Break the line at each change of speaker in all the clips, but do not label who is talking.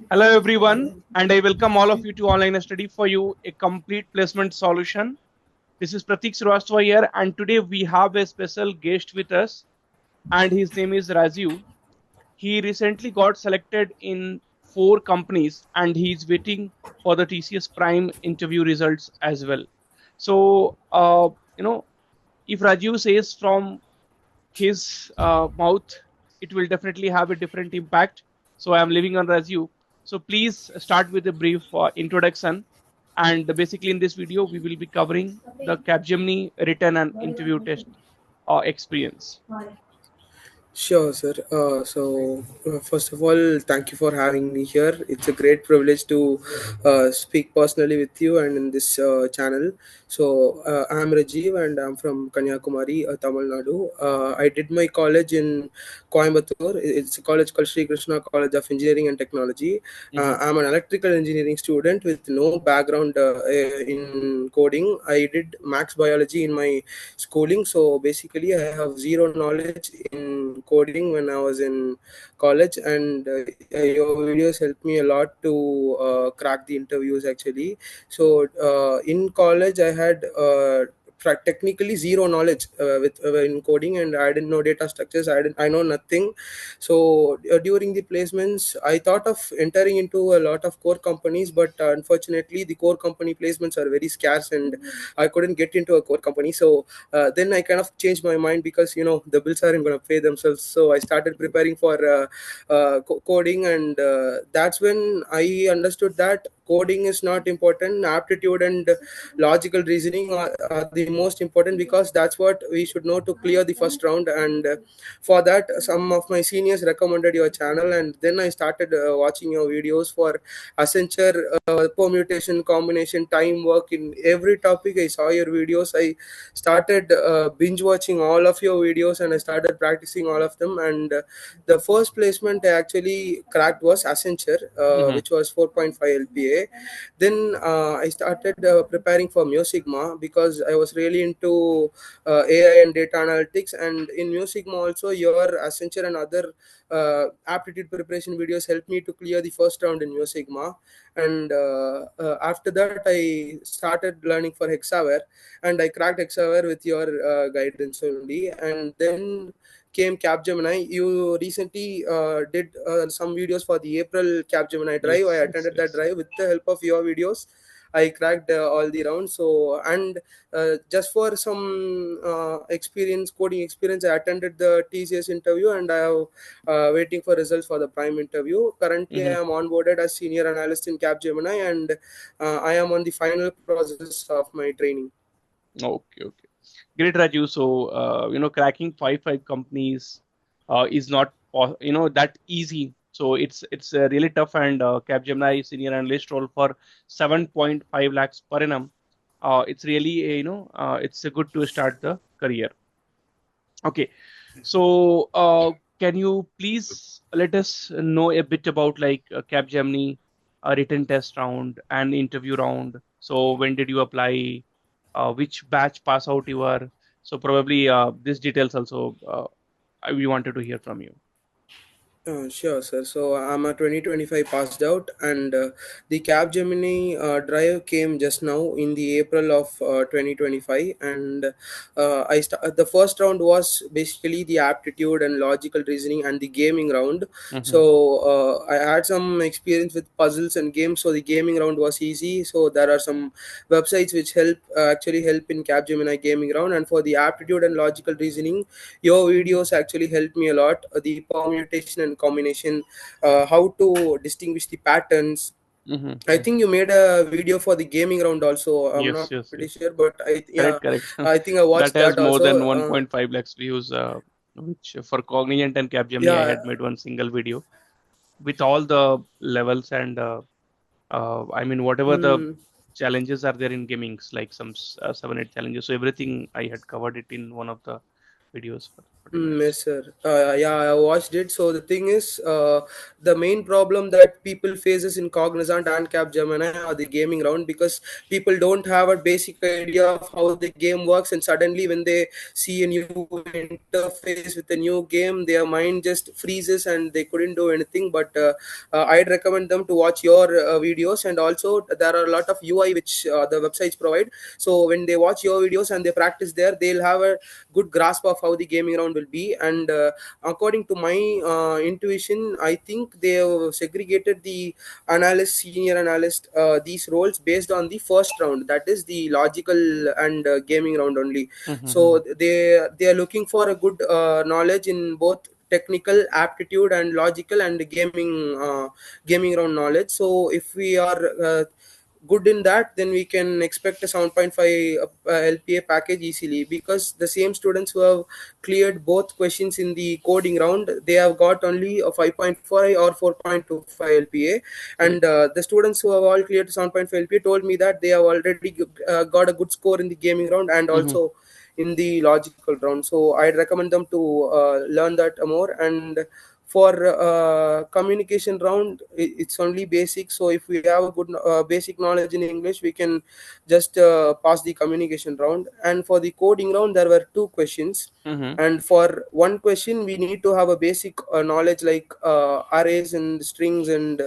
Hello everyone, and I welcome all of you to Online Study for You, a complete placement solution. This is Pratik Srivastava here, and today we have a special guest with us, and his name is Raju. He recently got selected in 4 companies, and he's waiting for the TCS Prime interview results as well. So, if Raju says from his mouth, it will definitely have a different impact. So I am leaving on Raju. So please start with a brief introduction. And basically, in this video, we will be covering the Capgemini written and interview test experience.
Sure, sir. First of all, thank you for having me here. It's a great privilege to speak personally with you and in this channel. I'm Rajiv and I'm from Kanyakumari, Tamil Nadu. I did my college in Coimbatore. It's a college called Sri Krishna College of Engineering and Technology.
Mm-hmm.
I'm an electrical engineering student with no background in coding. I did max biology in my schooling, so basically I have zero knowledge in coding when I was in college, and your videos helped me a lot to crack the interviews actually. In college I had technically zero knowledge with in coding, and I didn't know data structures. I know nothing. During the placements I thought of entering into a lot of core companies, but unfortunately the core company placements are very scarce and I couldn't get into a core company. Then I kind of changed my mind because the bills aren't going to pay themselves. So I started preparing for coding, and that's when I understood that coding is not important. Aptitude and logical reasoning are the most important, because that's what we should know to clear the first round. And for that, some of my seniors recommended your channel, and then I started watching your videos for Accenture, permutation, combination, time, work. In every topic I saw your videos. I started binge watching all of your videos, and I started practicing all of them. And the first placement I actually cracked was Accenture,
Mm-hmm.
which was 4.5 LPA. Then I started preparing for Mu Sigma because I was really into AI and data analytics. And in Mu Sigma also, your Accenture and other aptitude preparation videos helped me to clear the first round in Mu Sigma. And after that I started learning for Hexaware, and I cracked Hexaware with your guidance only. And then came Capgemini. You recently did some videos for the April Capgemini drive. I
Yes, yes,
attended that
yes.
drive with the help of your videos. I cracked all the rounds. Just for some experience, coding experience, I attended the TCS interview, and I have waiting for results for the prime interview. Currently,
Mm-hmm.
I am onboarded as senior analyst in Capgemini, and I am on the final process of my training.
Okay, okay. Great, Raju. So, cracking five companies is not that easy. So it's really tough. And Capgemini senior analyst role for 7.5 lakhs per annum. It's really it's good to start the career. Okay, so can you please let us know a bit about like Capgemini, written test round and interview round? So when did you apply? Which batch pass out you are? So probably these details also we wanted to hear from you.
Sure, sir. So I'm a 2025 passed out, and the Capgemini drive came just now in the April of 2025, and the first round was basically the aptitude and logical reasoning and the gaming round.
Mm-hmm.
I had some experience with puzzles and games, so the gaming round was easy. So there are some websites which actually help in Capgemini gaming round, and for the aptitude and logical reasoning, your videos actually helped me a lot. The permutation and combination, how to distinguish the patterns.
Mm-hmm.
I
Mm-hmm.
think you made a video for the gaming round also. I'm
Yes,
not
yes,
pretty
yes.
sure, but
Correct, correct.
I think I
That
watched
has
that
more
also.
than 1.5 lakhs views, which for Cognizant and Capgemini, I
Yeah.
had made one single video with all the levels and I mean, whatever the
Hmm.
challenges are there in gaming, like some 7, 8 challenges. So everything I had covered it in one of the videos for that particular
Yes, sir. Yeah, I watched it. So the thing is, the main problem that people faces in Cognizant and Capgemini are the gaming round, because people don't have a basic idea of how the game works, and suddenly when they see a new interface with a new game, their mind just freezes and they couldn't do anything. But I'd recommend them to watch your videos, and also there are a lot of UI which the websites provide. So when they watch your videos and they practice there, they'll have a good grasp of how the gaming round will be. And according to my intuition, I think they have segregated the analyst, senior analyst, these roles based on the first round, that is the logical and gaming round only. So they are looking for a good knowledge in both technical aptitude and logical and gaming round knowledge. So if we are good in that, then we can expect a 7.5 LPA package easily, because the same students who have cleared both questions in the coding round, they have got only a 5.5 or 4.25 LPA. And the students who have all cleared 7.5 LPA told me that they have already got a good score in the gaming round and also in the logical round. So I'd recommend them to learn that more. And for communication round, it's only basic. So if we have a good basic knowledge in English, we can just pass the communication round. And for the coding round, there were two questions.
Mm-hmm.
And for one question, we need to have a basic knowledge like arrays and strings and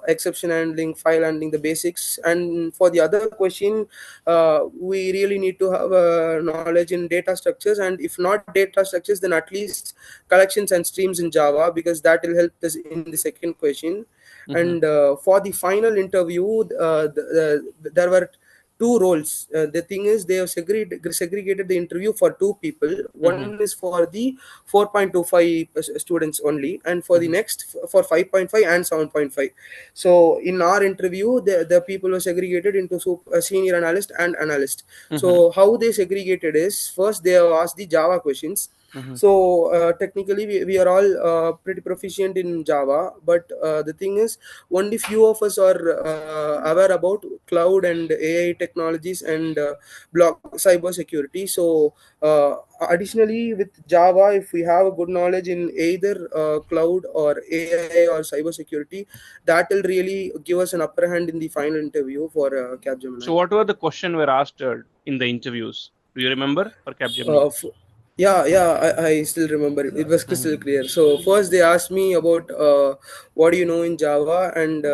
exception handling, file handling, the basics. And for the other question, we really need to have knowledge in data structures, and if not data structures, then at least collections and streams in Java, because that will help us in the second question. And for the final interview, there were two roles. The thing is, they have segregated the interview for two people. One is for the 4.25 students only, and for the next for 5.5 and 7.5. So in our interview, the people were segregated into senior analyst and analyst. So how they segregated is, first they have asked the Java questions. So technically we are all pretty proficient in Java, but the thing is, only few of us are aware about cloud and AI technologies and block cyber security. So additionally, with Java, if we have a good knowledge in either cloud or AI or cyber security, that will really give us an upper hand in the final interview for
So
Capgemini.
what were the question were asked in the interviews? Do you remember for Capgemini?
Uh, f- I still remember it. It was crystal clear. So first they asked me about what do you know in Java, and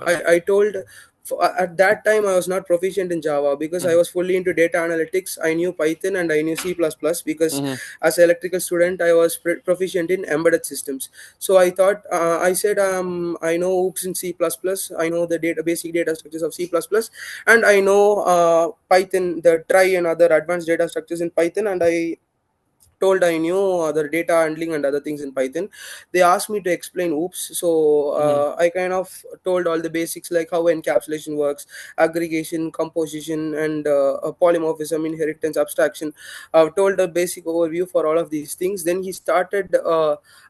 I told at that time I was not proficient in Java, because I was fully into data analytics. I knew Python and I knew C++, because as an electrical student I was proficient in embedded systems. So I thought I said I know OOPS in C++, I know the basic data structures of C++, and I know Python, the try and other advanced data structures in Python, and I told I knew other data handling and other things in Python. They asked me to explain OOPS. So I kind of told all the basics, like how encapsulation works, aggregation, composition, and polymorphism, inheritance, abstraction. I've told a basic overview for all of these things. Then he started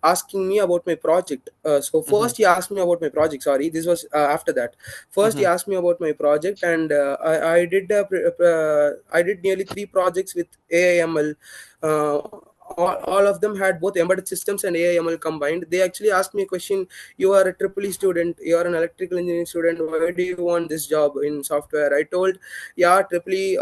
asking me about my project. So first he asked me about my project. Sorry, this was after that. First he asked me about my project, and I did nearly 3 projects with AIML. uh, all of them had both embedded systems and AIML combined. They actually asked me a question: you are a triple E student, you are an electrical engineering student, why do you want this job in software? I told, yeah, triple E,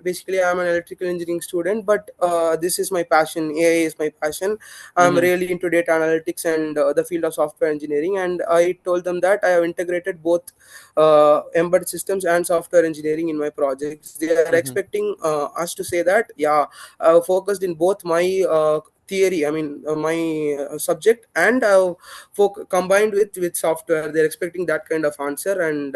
basically I'm an electrical engineering student, but this is my passion, AI is my passion. I'm really into data analytics and the field of software engineering. And I told them that I have integrated both embedded systems and software engineering in my projects. They are expecting us to say that, yeah, focused in both my theory, I mean my subject, and combined with software. They're expecting that kind of answer. And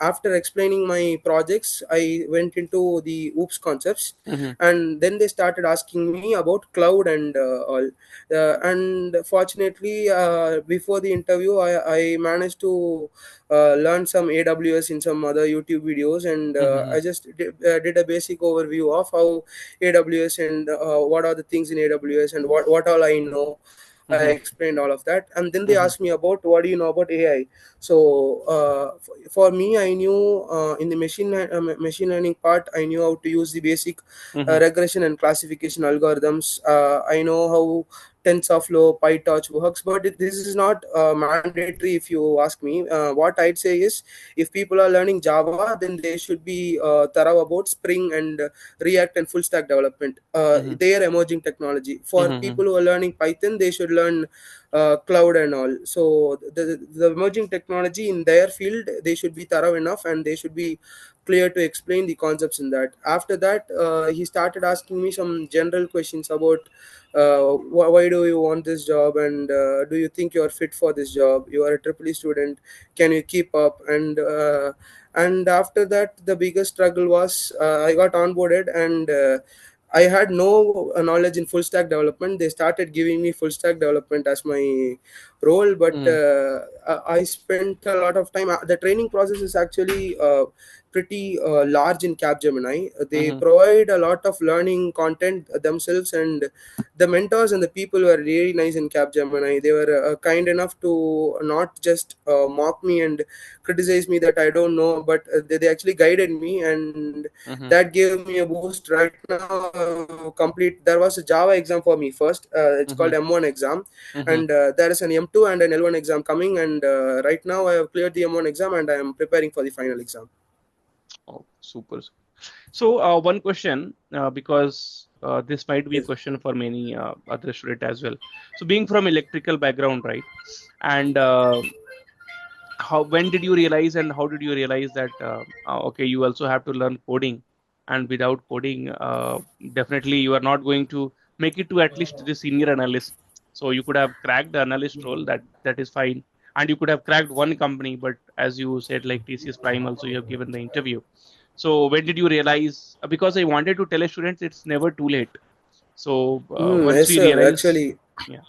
after explaining my projects, I went into the OOPS concepts, and then they started asking me about cloud and all. And fortunately, before the interview, I managed to learn some AWS in some other YouTube videos, and I just did a basic overview of how AWS and what are the things in AWS and what all I know. I
Mm-hmm.
explained all of that, and then they
Mm-hmm.
asked me about what do you know about AI. So for me, I knew in the machine learning part, I knew how to use the basic
Mm-hmm.
regression and classification algorithms. I know how TensorFlow, PyTorch works, but this is not mandatory if you ask me. What I'd say is, if people are learning Java, then they should be thorough about Spring and React and full stack development.
Mm-hmm.
They are emerging technology. For
Mm-hmm.
people who are learning Python, they should learn cloud and all. So the emerging technology in their field, they should be thorough enough and they should be clear to explain the concepts in that. After that, he started asking me some general questions about why do you want this job, and do you think you are fit for this job? You are a triple E student, can you keep up? And after that, the biggest struggle was I got onboarded, and I had no knowledge in full stack development. They started giving me full stack development as my role, but
Mm-hmm.
I spent a lot of time. The training process is actually pretty large in Capgemini. They
Mm-hmm.
provide a lot of learning content themselves, and the mentors and the people were really nice in Capgemini. They were kind enough to not just mock me and criticize me that I don't know, but they actually guided me, and
Mm-hmm.
that gave me a boost. Right now, complete. There was a Java exam for me first. It's called
Mm-hmm.
M1 exam,
Mm-hmm.
and there is an M2 and an L1 exam coming. And right now, I have cleared the M1 exam, and I am preparing for the final exam.
Oh, super. So, one question, because this might be a
Yes.
question for many other students as well. So, being from electrical background, right? And how when did you realize and how did you realize that okay, you also have to learn coding, and without coding, definitely you are not going to make it to at least the senior analyst. So you could have cracked the analyst role, that is fine, and you could have cracked one company, but as you said, like TCS Prime, also you have given the interview. So when did you realize? Because I wanted to tell a student it's never too late. So once
Yes,
we
sir.
realize,
Actually,
yeah.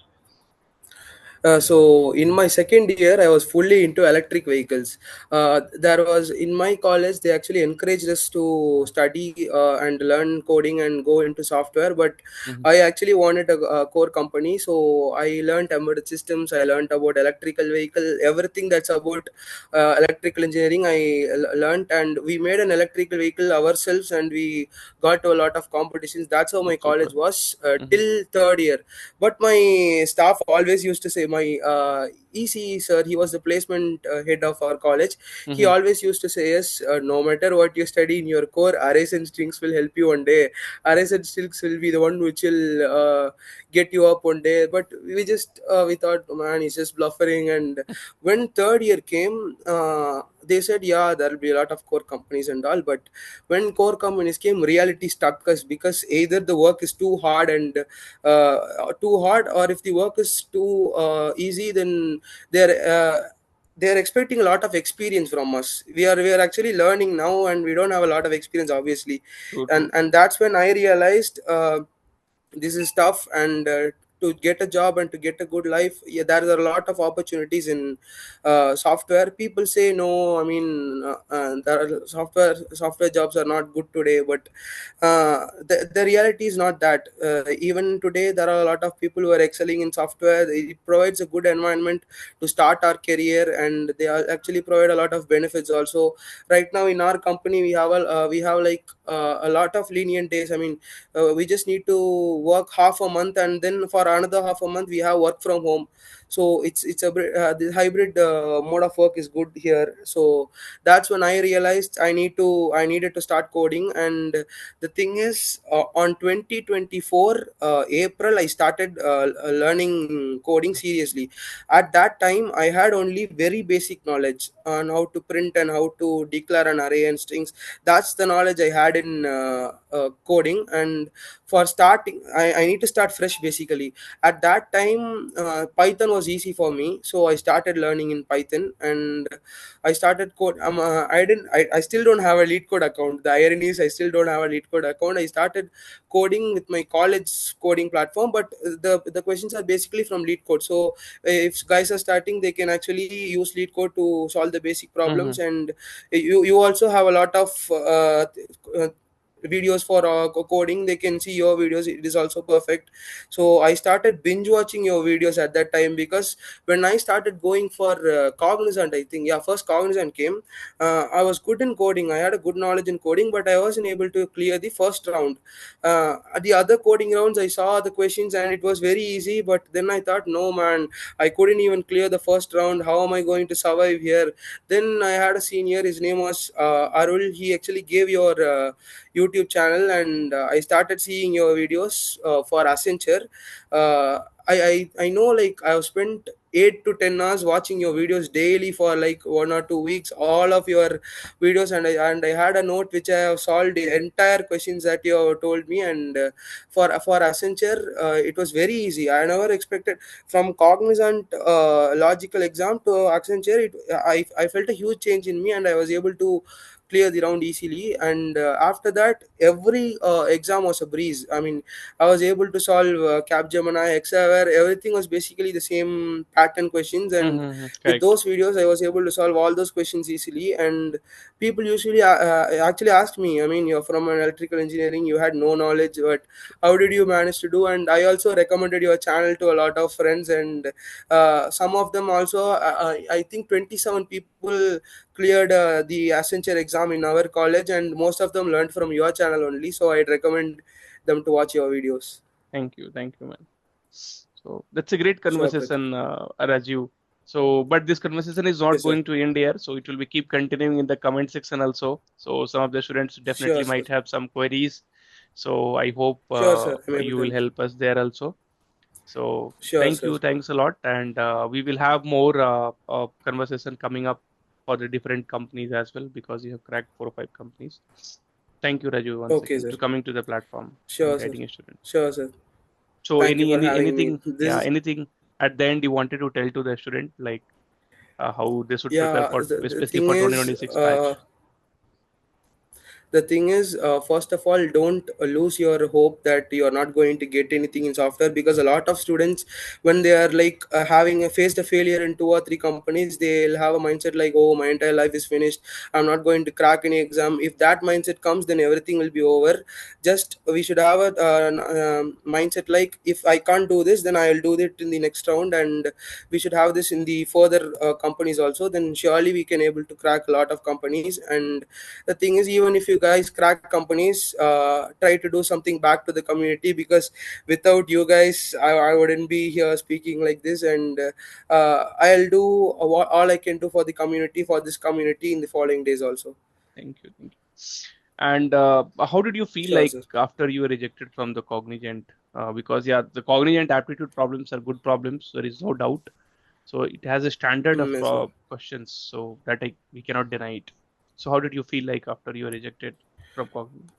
so in my second year, I was fully into electric vehicles. There was in my college, they actually encouraged us to study and learn coding and go into software. But
Hmm.
I actually wanted a core company, so I learned embedded systems. I learned about electrical vehicle, everything that's about electrical engineering. Learned, and we made an electrical vehicle ourselves, and we got to a lot of competitions. That's how my
Super.
college was
Hmm.
till third year. But my staff always used to say, my EC sir, he was the placement head of our college. He
Hmm.
always used to say, yes, no matter what you study in your core, arrays and strings will help you one day. Arrays and strings will be the one which will get you up one day. But we thought, "Oh, man, he's just bluffering." And when third year came, they said, yeah, there will be a lot of core companies and all. But when core companies came, reality struck us, because either the work is too hard and too hard, or if the work is too easy, then they're they're expecting a lot of experience from us. We are actually learning now, and we don't have a lot of experience, obviously.
True,
and
true, true.
and that's when I realized this is tough, and to get a job and to get a good life, yeah, there are a lot of opportunities in software. People say no, I mean, there are software jobs are not good today, but the reality is not that. Even today, there are a lot of people who are excelling in software. It provides a good environment to start our career, and they are actually provide a lot of benefits also. Right now in our company, we have like a lot of lenient days. I mean, we just need to work half a month, and then for another half a month we have work from home. So the hybrid mode of work is good here. So that's when I realized I needed to start coding. And the thing is, on 2024 April, I started learning coding seriously. At that time, I had only very basic knowledge on how to print and how to declare an array and strings. That's the knowledge I had in coding. And for starting, I need to start fresh basically. At that time, Python was easy for me, so I started learning in Python. And I started code. I still don't have a lead code account. The irony is, I still don't have a lead code account. I started coding with my college coding platform, but the questions are basically from lead code. So if guys are starting, they can actually use lead code to solve the basic
Hmm.
problems. And you also have a lot of videos for coding, they can see your videos, it is also perfect. So I started binge watching your videos at that time, because when I started going for Cognizant, I think, yeah, first Cognizant came, I was good in coding, I had a good knowledge in coding, but I wasn't able to clear the first round. At the other coding rounds, I saw the questions and it was very easy, but then I thought, no man, I couldn't even clear the first round, how am I going to survive here? Then I had a senior, his name was Arul, he actually gave your YouTube channel, and I started seeing your videos for Accenture. I know, like, I've spent 8 to 10 hours watching your videos daily for like 1 or 2 weeks, all of your videos, and I had a note which I have solved the entire questions that you have told me. And for Accenture, it was very easy. I never expected from Cognizant logical exam to Accenture. I felt a huge change in me, and I was able to clear the round easily. And after that, every exam was a breeze. I mean, I was able to solve Capgemini, Excel, everything was basically the same pattern questions. And with
Correct.
those videos, I was able to solve all those questions easily. And people usually actually ask me, I mean, you're from an electrical engineering, you had no knowledge, but how did you manage to do? And I also recommended your channel to a lot of friends, and some of them also, I think 27 people cleared the Accenture exam in our college, and most of them learned from your channel only. So I'd recommend them to watch your videos.
Thank you, man. So that's a great
Sure, Pratik.
conversation, Raju. So, but this conversation is not
Yes, sir.
going to end here. So it will be keep continuing in the comment section also. So some of the students definitely
Sure, sir.
might have some queries. So I hope
Sure, sir. I'm able
you
to
will
help.
help us there also. So
Sure,
thank
sir.
you, thanks a lot, and we will have more conversation coming up for the different companies as well because you have cracked 4 or 5 companies. Thank you, Raju, once
Okay,
again
sir.
to coming to the platform and
Sure, sir.
guiding a student.
Sure, sir.
So
Thank you for having me.
anything, yeah,
This,
anything at the end you wanted to tell to the student, like how they should prepare
yeah,
for
the
especially
thing
for
is,
2026 batch.
first of all, don't lose your hope that you are not going to get anything in software, because a lot of students, when they are like having faced a failure in 2 or 3 companies, they'll have a mindset like, oh, my entire life is finished, I'm not going to crack any exam. If that mindset comes, then everything will be over. Just we should have a mindset like, if I can't do this, then I'll do it in the next round. And we should have this in the further companies also, then surely we can able to crack a lot of companies. And the thing is, even if you guys crack companies, try to do something back to the community, because without you guys, I wouldn't be here speaking like this. And I'll do all I can do for the community, for this community, in the following days also.
Thank you, thank you. And how did you feel
Sure,
like
sir.
after you were rejected from the Cognizant? Because yeah, the Cognizant aptitude problems are good problems. There is no doubt. So it has a standard of
Yes, sir.
questions, so that we cannot deny it. So how did you feel like after you were rejected from Cognizant?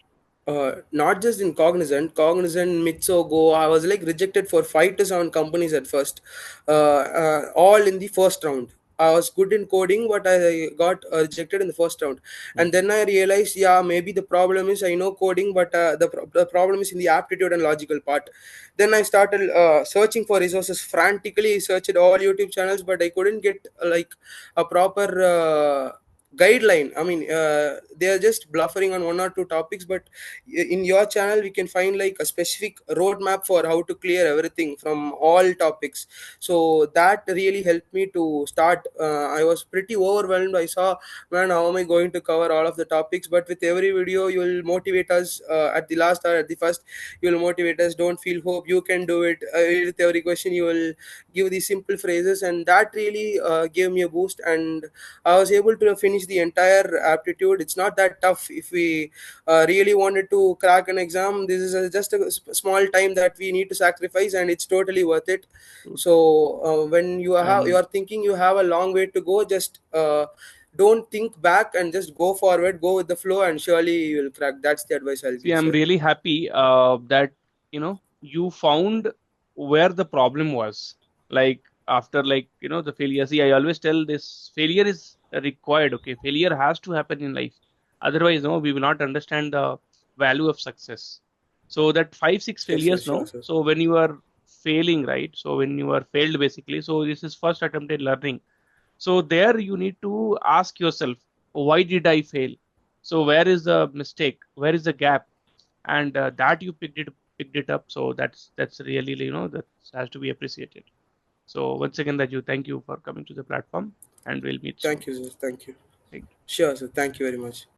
Not just in Cognizant, Mitso, Go. I was like rejected for 5 to 7 companies at first, all in the first round. I was good in coding, but I got rejected in the first round.
Hmm.
And then I realized, yeah, maybe the problem is I know coding, but the problem is in the aptitude and logical part. Then I started searching for resources frantically. I searched all YouTube channels, but I couldn't get like a proper guideline. I mean, they are just bluffering on 1 or 2 topics, but in your channel we can find like a specific roadmap for how to clear everything from all topics. So that really helped me to start. I was pretty overwhelmed. I saw, man, how am I going to cover all of the topics? But with every video you will motivate us, at the last or at the first, you will motivate us, don't feel hope, you can do it. With every question you will give these simple phrases, and that really gave me a boost. And I was able to finish the entire aptitude. It's not that tough. If we really wanted to crack an exam, this is just a small time that we need to sacrifice, and it's totally worth it.
Good.
So when you
And
are thinking you have a long way to go, just don't think back and just go forward, go with the flow, and surely you will crack. That's the advice I'll
see,
give,
I'm
sir.
really happy that you found where the problem was. Like after the failure. See, I always tell this failure is required. Okay, failure has to happen in life. Otherwise, no, we will not understand the value of success. So that 5, 6
Yes, yes,
failures,
sure,
no.
sir.
So when you are failing, right? So when you are failed, basically. So this is first attempt at learning. So there you need to ask yourself, why did I fail? So where is the mistake? Where is the gap? and that you picked it up. So that's really, that has to be appreciated. So once again, Raju, thank you for coming to the platform, and we'll meet soon.
Thank you, sir. Thank you.
Thank you.
Sure, sir. Thank you very much.